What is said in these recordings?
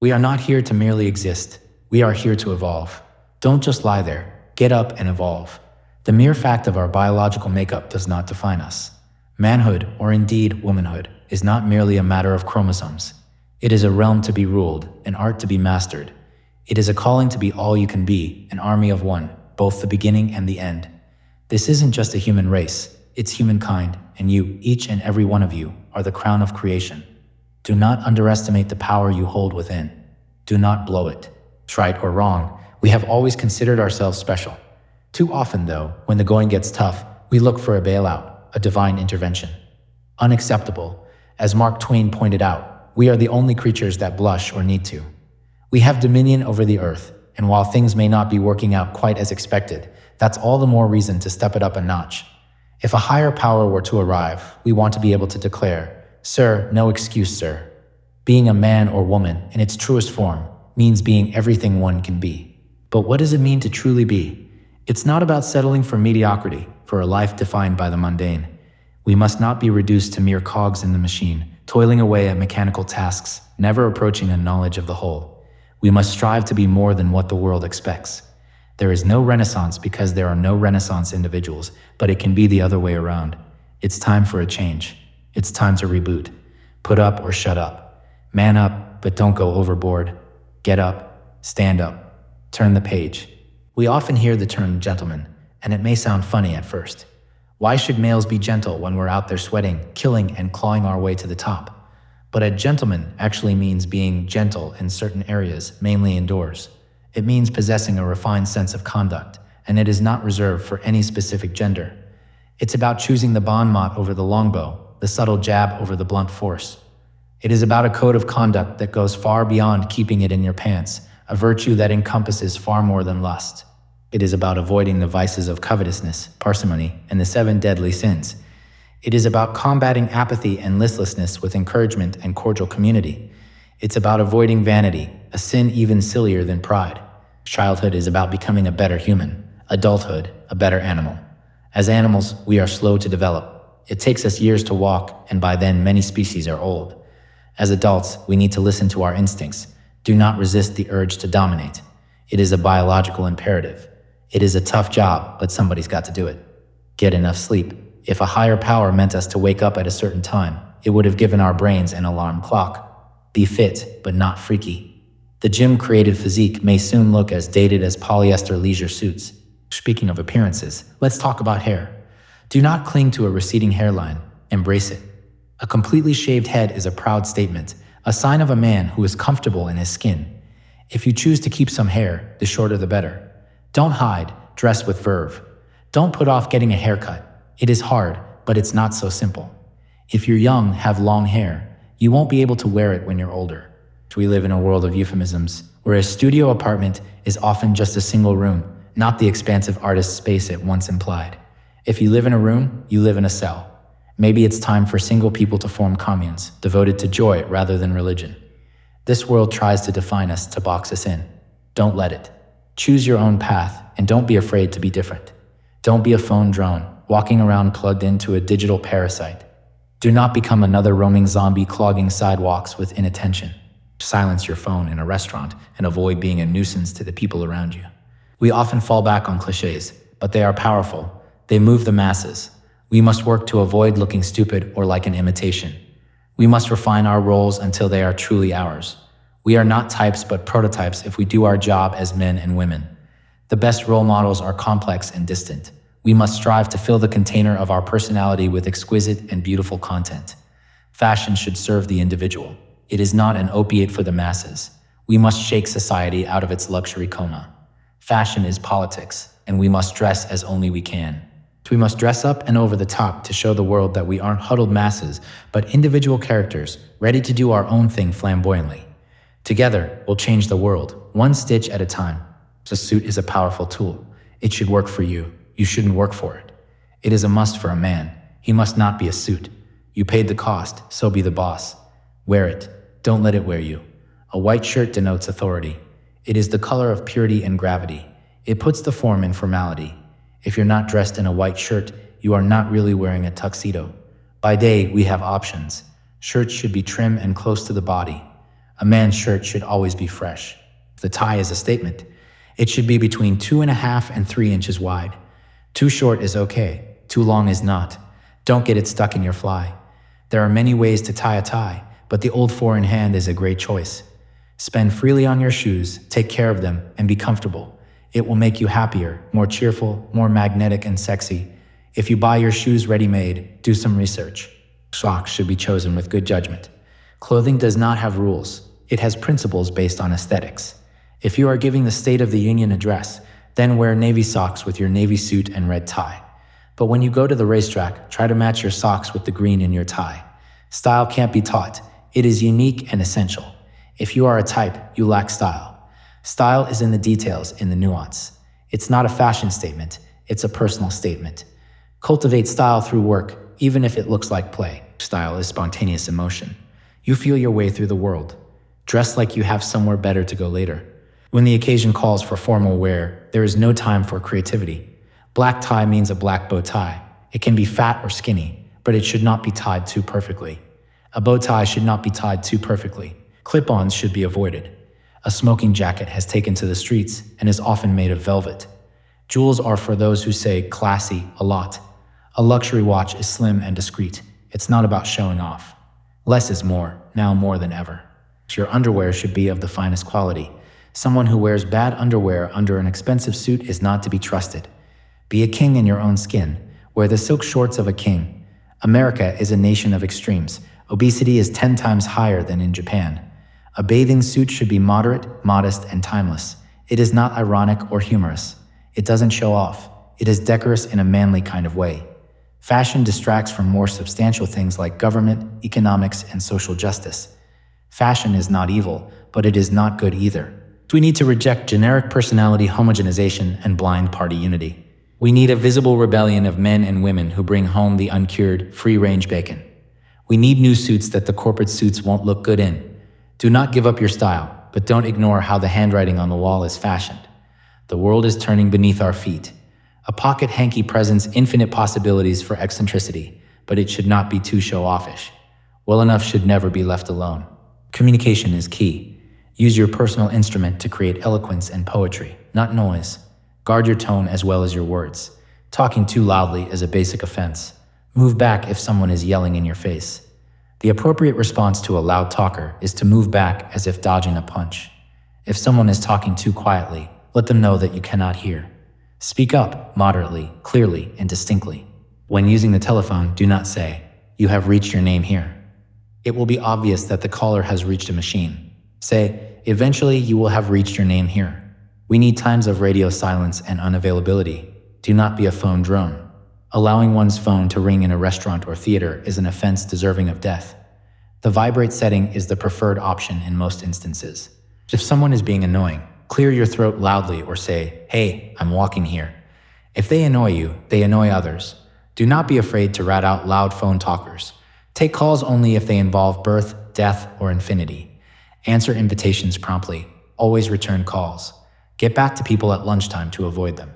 We are not here to merely exist. We are here to evolve. Don't just lie there. Get up and evolve. The mere fact of our biological makeup does not define us. Manhood, or indeed womanhood, is not merely a matter of chromosomes. It is a realm to be ruled, an art to be mastered. It is a calling to be all you can be, an army of one, both the beginning and the end. This isn't just a human race, it's humankind, and you, each and every one of you, are the crown of creation. Do not underestimate the power you hold within. Do not blow it. Right or wrong, we have always considered ourselves special. Too often, though, when the going gets tough, we look for a bailout, a divine intervention. Unacceptable. As Mark Twain pointed out, we are the only creatures that blush or need to. We have dominion over the earth, and while things may not be working out quite as expected, that's all the more reason to step it up a notch. If a higher power were to arrive, we want to be able to declare, "Sir, no excuse, sir." Being a man or woman, in its truest form, means being everything one can be. But what does it mean to truly be? It's not about settling for mediocrity, for a life defined by the mundane. We must not be reduced to mere cogs in the machine, toiling away at mechanical tasks, never approaching a knowledge of the whole. We must strive to be more than what the world expects. There is no renaissance because there are no renaissance individuals, but it can be the other way around. It's time for a change. It's time to reboot. Put up or shut up. Man up, but don't go overboard. Get up, stand up, turn the page. We often hear the term gentleman, and it may sound funny at first. Why should males be gentle when we're out there sweating, killing, and clawing our way to the top? But a gentleman actually means being gentle in certain areas, mainly indoors. It means possessing a refined sense of conduct, and it is not reserved for any specific gender. It's about choosing the bon mot over the longbow, the subtle jab over the blunt force. It is about a code of conduct that goes far beyond keeping it in your pants, a virtue that encompasses far more than lust. It is about avoiding the vices of covetousness, parsimony, and the 7 deadly sins. It is about combating apathy and listlessness with encouragement and cordial community. It's about avoiding vanity, a sin even sillier than pride. Childhood is about becoming a better human, adulthood, a better animal. As animals, we are slow to develop. It takes us years to walk, and by then many species are old. As adults, we need to listen to our instincts. Do not resist the urge to dominate. It is a biological imperative. It is a tough job, but somebody's got to do it. Get enough sleep. If a higher power meant us to wake up at a certain time, it would have given our brains an alarm clock. Be fit, but not freaky. The gym-created physique may soon look as dated as polyester leisure suits. Speaking of appearances, let's talk about hair. Do not cling to a receding hairline. Embrace it. A completely shaved head is a proud statement, a sign of a man who is comfortable in his skin. If you choose to keep some hair, the shorter the better. Don't hide, dress with verve. Don't put off getting a haircut. It is hard, but it's not so simple. If you're young, have long hair. You won't be able to wear it when you're older. We live in a world of euphemisms, where a studio apartment is often just a single room, not the expansive artist space it once implied. If you live in a room, you live in a cell. Maybe it's time for single people to form communes, devoted to joy rather than religion. This world tries to define us, to box us in. Don't let it. Choose your own path, and don't be afraid to be different. Don't be a phone drone, walking around plugged into a digital parasite. Do not become another roaming zombie clogging sidewalks with inattention. Silence your phone in a restaurant and avoid being a nuisance to the people around you. We often fall back on cliches, but they are powerful. They move the masses. We must work to avoid looking stupid or like an imitation. We must refine our roles until they are truly ours. We are not types but prototypes if we do our job as men and women. The best role models are complex and distant. We must strive to fill the container of our personality with exquisite and beautiful content. Fashion should serve the individual. It is not an opiate for the masses. We must shake society out of its luxury coma. Fashion is politics, and we must dress as only we can. We must dress up and over the top to show the world that we aren't huddled masses, but individual characters, ready to do our own thing flamboyantly. Together, we'll change the world, one stitch at a time. A suit is a powerful tool. It should work for you. You shouldn't work for it. It is a must for a man. He must not be a suit. You paid the cost, so be the boss. Wear it. Don't let it wear you. A white shirt denotes authority. It is the color of purity and gravity. It puts the form in formality. If you're not dressed in a white shirt, you are not really wearing a tuxedo. By day, we have options. Shirts should be trim and close to the body. A man's shirt should always be fresh. If the tie is a statement, it should be between 2.5 and 3 inches wide. Too short is okay, too long is not. Don't get it stuck in your fly. There are many ways to tie a tie, but the old four in hand is a great choice. Spend freely on your shoes, take care of them, and be comfortable. It will make you happier, more cheerful, more magnetic and sexy. If you buy your shoes ready-made, do some research. Socks should be chosen with good judgment. Clothing does not have rules. It has principles based on aesthetics. If you are giving the State of the Union address, then wear navy socks with your navy suit and red tie. But when you go to the racetrack, try to match your socks with the green in your tie. Style can't be taught. It is unique and essential. If you are a type, you lack style. Style is in the details, in the nuance. It's not a fashion statement, it's a personal statement. Cultivate style through work, even if it looks like play. Style is spontaneous emotion. You feel your way through the world. Dress like you have somewhere better to go later. When the occasion calls for formal wear, there is no time for creativity. Black tie means a black bow tie. It can be fat or skinny, but it should not be tied too perfectly. A bow tie should not be tied too perfectly. Clip-ons should be avoided. A smoking jacket has taken to the streets and is often made of velvet. Jewels are for those who say classy a lot. A luxury watch is slim and discreet. It's not about showing off. Less is more, now more than ever. Your underwear should be of the finest quality. Someone who wears bad underwear under an expensive suit is not to be trusted. Be a king in your own skin. Wear the silk shorts of a king. America is a nation of extremes. Obesity is 10 times higher than in Japan. A bathing suit should be moderate, modest, and timeless. It is not ironic or humorous. It doesn't show off. It is decorous in a manly kind of way. Fashion distracts from more substantial things like government, economics, and social justice. Fashion is not evil, but it is not good either. We need to reject generic personality homogenization and blind party unity. We need a visible rebellion of men and women who bring home the uncured, free-range bacon. We need new suits that the corporate suits won't look good in. Do not give up your style, but don't ignore how the handwriting on the wall is fashioned. The world is turning beneath our feet. A pocket hanky presents infinite possibilities for eccentricity, but it should not be too show-offish. Well enough should never be left alone. Communication is key. Use your personal instrument to create eloquence and poetry, not noise. Guard your tone as well as your words. Talking too loudly is a basic offense. Move back if someone is yelling in your face. The appropriate response to a loud talker is to move back as if dodging a punch. If someone is talking too quietly, let them know that you cannot hear. Speak up moderately, clearly, and distinctly. When using the telephone, do not say, "You have reached your name here." It will be obvious that the caller has reached a machine. Say, "Eventually you will have reached your name here." We need times of radio silence and unavailability. Do not be a phone drone. Allowing one's phone to ring in a restaurant or theater is an offense deserving of death. The vibrate setting is the preferred option in most instances. If someone is being annoying, clear your throat loudly or say, "Hey, I'm walking here." If they annoy you, they annoy others. Do not be afraid to rat out loud phone talkers. Take calls only if they involve birth, death, or infinity. Answer invitations promptly. Always return calls. Get back to people at lunchtime to avoid them.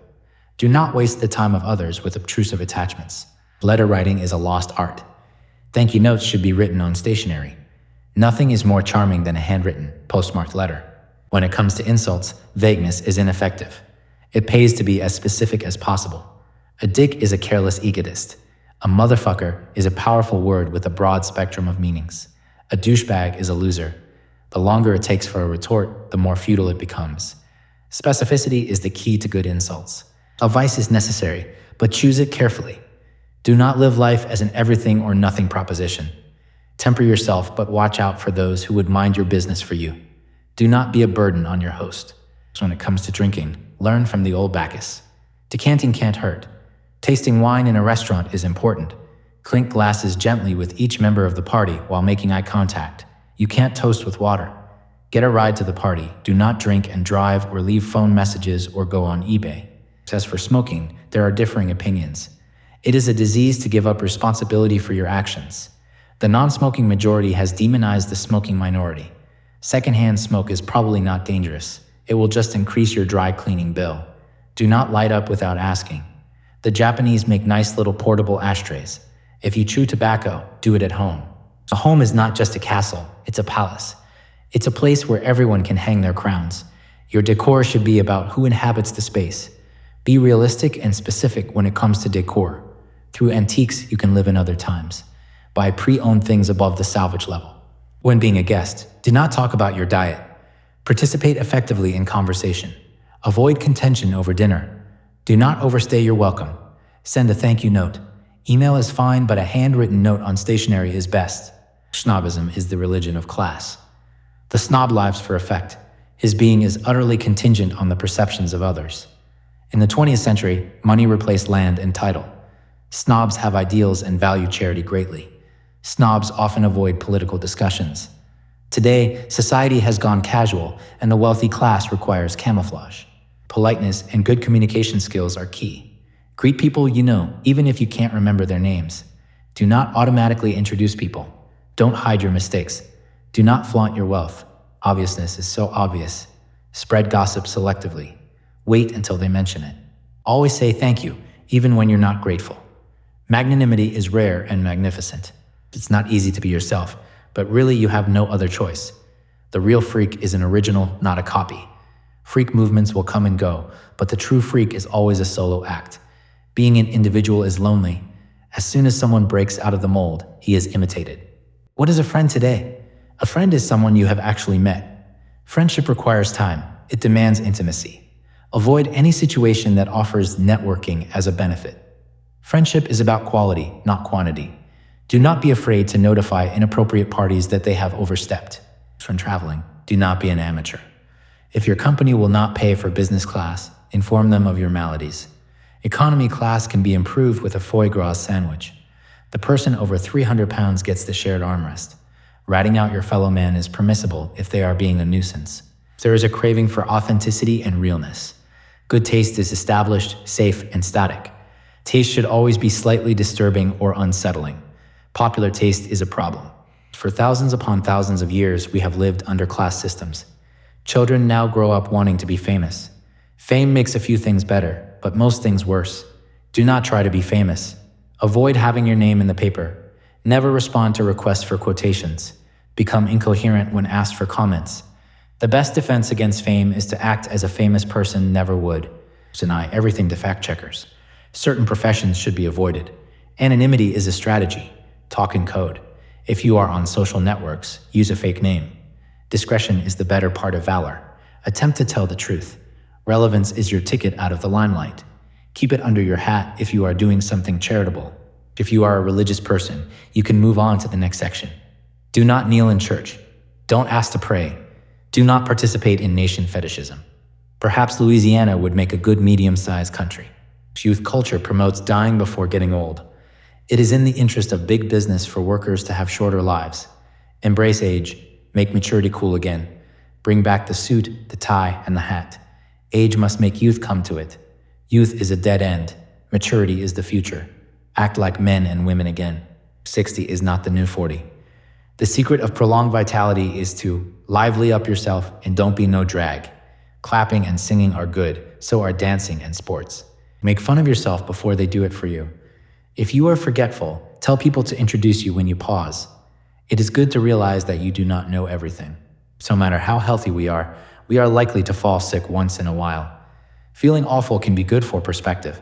Do not waste the time of others with obtrusive attachments. Letter writing is a lost art. Thank you notes should be written on stationery. Nothing is more charming than a handwritten, postmarked letter. When it comes to insults, vagueness is ineffective. It pays to be as specific as possible. A dick is a careless egotist. A motherfucker is a powerful word with a broad spectrum of meanings. A douchebag is a loser. The longer it takes for a retort, the more futile it becomes. Specificity is the key to good insults. A vice is necessary, but choose it carefully. Do not live life as an everything or nothing proposition. Temper yourself, but watch out for those who would mind your business for you. Do not be a burden on your host. When it comes to drinking, learn from the old Bacchus. Decanting can't hurt. Tasting wine in a restaurant is important. Clink glasses gently with each member of the party while making eye contact. You can't toast with water. Get a ride to the party. Do not drink and drive or leave phone messages or go on eBay. As for smoking, there are differing opinions. It is a disease to give up responsibility for your actions. The non-smoking majority has demonized the smoking minority. Secondhand smoke is probably not dangerous. It will just increase your dry cleaning bill. Do not light up without asking. The Japanese make nice little portable ashtrays. If you chew tobacco, do it at home. A home is not just a castle, it's a palace. It's a place where everyone can hang their crowns. Your decor should be about who inhabits the space. Be realistic and specific when it comes to decor. Through antiques, you can live in other times. Buy pre-owned things above the salvage level. When being a guest, do not talk about your diet. Participate effectively in conversation. Avoid contention over dinner. Do not overstay your welcome. Send a thank you note. Email is fine, but a handwritten note on stationery is best. Snobism is the religion of class. The snob lives for effect. His being is utterly contingent on the perceptions of others. In the 20th century, money replaced land and title. Snobs have ideals and value charity greatly. Snobs often avoid political discussions. Today, society has gone casual, and the wealthy class requires camouflage. Politeness and good communication skills are key. Greet people you know, even if you can't remember their names. Do not automatically introduce people. Don't hide your mistakes. Do not flaunt your wealth. Obviousness is so obvious. Spread gossip selectively. Wait until they mention it. Always say thank you, even when you're not grateful. Magnanimity is rare and magnificent. It's not easy to be yourself, but really you have no other choice. The real freak is an original, not a copy. Freak movements will come and go, but the true freak is always a solo act. Being an individual is lonely. As soon as someone breaks out of the mold, he is imitated. What is a friend today? A friend is someone you have actually met. Friendship requires time. It demands intimacy. Avoid any situation that offers networking as a benefit. Friendship is about quality, not quantity. Do not be afraid to notify inappropriate parties that they have overstepped. When traveling, do not be an amateur. If your company will not pay for business class, inform them of your maladies. Economy class can be improved with a foie gras sandwich. The person over 300 pounds gets the shared armrest. Ratting out your fellow man is permissible if they are being a nuisance. There is a craving for authenticity and realness. Good taste is established, safe, and static. Taste should always be slightly disturbing or unsettling. Popular taste is a problem. For thousands upon thousands of years, we have lived under class systems. Children now grow up wanting to be famous. Fame makes a few things better, but most things worse. Do not try to be famous. Avoid having your name in the paper. Never respond to requests for quotations. Become incoherent when asked for comments. The best defense against fame is to act as a famous person never would. Deny everything to fact checkers. Certain professions should be avoided. Anonymity is a strategy. Talk in code. If you are on social networks, use a fake name. Discretion is the better part of valor. Attempt to tell the truth. Relevance is your ticket out of the limelight. Keep it under your hat if you are doing something charitable. If you are a religious person, you can move on to the next section. Do not kneel in church. Don't ask to pray. Do not participate in nation fetishism. Perhaps Louisiana would make a good medium-sized country. Youth culture promotes dying before getting old. It is in the interest of big business for workers to have shorter lives. Embrace age. Make maturity cool again. Bring back the suit, the tie, and the hat. Age must make youth come to it. Youth is a dead end. Maturity is the future. Act like men and women again. 60 is not the new 40. The secret of prolonged vitality is to lively up yourself and don't be no drag. Clapping and singing are good, so are dancing and sports. Make fun of yourself before they do it for you. If you are forgetful, tell people to introduce you when you pause. It is good to realize that you do not know everything. So no matter how healthy we are likely to fall sick once in a while. Feeling awful can be good for perspective.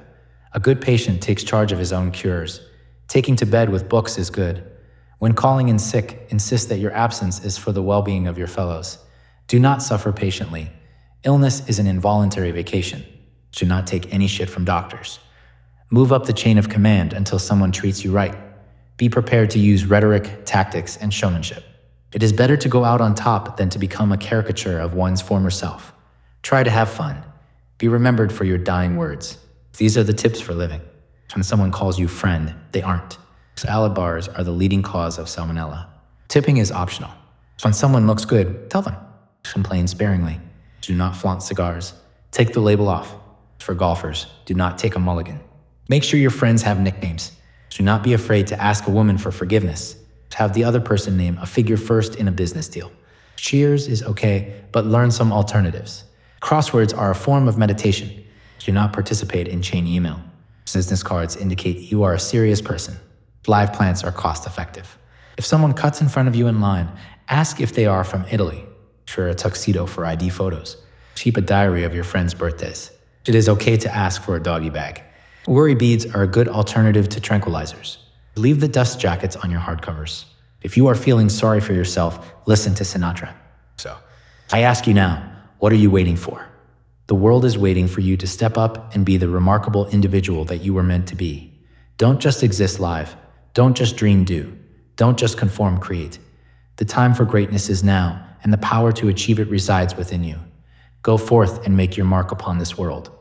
A good patient takes charge of his own cures. Taking to bed with books is good. When calling in sick, insist that your absence is for the well-being of your fellows. Do not suffer patiently. Illness is an involuntary vacation. Do not take any shit from doctors. Move up the chain of command until someone treats you right. Be prepared to use rhetoric, tactics, and showmanship. It is better to go out on top than to become a caricature of one's former self. Try to have fun. Be remembered for your dying words. These are the tips for living. When someone calls you friend, they aren't. Salad bars are the leading cause of salmonella. Tipping is optional. When someone looks good, tell them. Complain sparingly. Do not flaunt cigars. Take the label off. For golfers, do not take a mulligan. Make sure your friends have nicknames. Do not be afraid to ask a woman for forgiveness. Have the other person name a figure first in a business deal. Cheers is okay, but learn some alternatives. Crosswords are a form of meditation. Do not participate in chain email. Business cards indicate you are a serious person. Live plants are cost-effective. If someone cuts in front of you in line, ask if they are from Italy. Wear a tuxedo for ID photos. Keep a diary of your friends' birthdays. It is okay to ask for a doggy bag. Worry beads are a good alternative to tranquilizers. Leave the dust jackets on your hardcovers. If you are feeling sorry for yourself, listen to Sinatra. So, I ask you now, what are you waiting for? The world is waiting for you to step up and be the remarkable individual that you were meant to be. Don't just exist live. Don't just dream do. Don't just conform create. The time for greatness is now, and the power to achieve it resides within you. Go forth and make your mark upon this world.